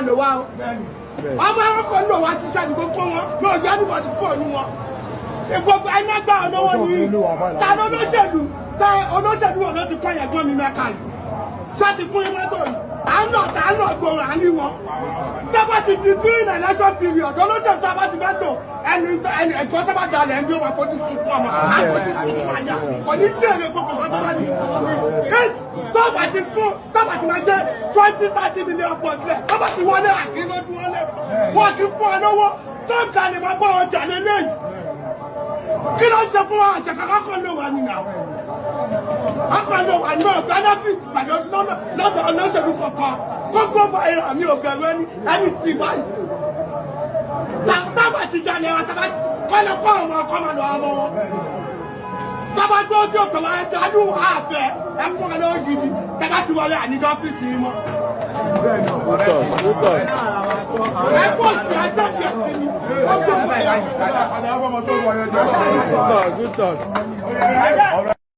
lò wá o. Ọmọ àwọn kan lò wá ṣiṣẹ́ ní gbogbo wọn náà jẹ́ níbọ̀dì fóònù wọn. Ìgbogbo ẹni gbà olówó ní ta ló olóṣèlú wọn ló ti kọ́ yẹn gbọ́n mi mẹ́ka yìí. Ṣé ti fún yín mọ́tò yìí? À ń lọ gbòòrò àní wọn. Tábà ti di during election period olóṣèlú tábà ti fẹ́ lò ẹni ẹ̀gbọ́n tábà dalẹ̀ ẹni yóò máa fojú sí fún ọmọ àfojú sí fún àyà kò ní tí èrè gbogbo kan tábà ní. Tábà ti máa jẹ́ 20-30 million bọ̀dẹ̀ tábà ti wọlé àkínlódún wọlé wọn kì í fún ọ lówó tó ń ta lè máa bọ́ ọjà lélẹ́yìí. Kí ló ń ṣe fún wa àṣàkàkọ́ kan ló wà nínú àwọn akọ̀lọ́ wà náà benefit pẹ̀lú lọ́dọ̀ olóṣèlú kankan kókó báyìí àmì òbẹ̀rù ẹni tí báyìí. Tábà ti jalè wa tábà kọ́lẹ̀ kọ́ ọmọ ọkọ máa lọ ọmọ wọn. Tábà tó tí òkè wa ẹ̀ dánú àfẹ́ ẹ̀ fún ọ lọ́wọ́ gidi tábà ti wọlé àníjọ́ ọ́fíìsì yìí mọ́. Ẹ kó sí ẹsẹ̀ bí ẹsẹ̀ ni. Good talk.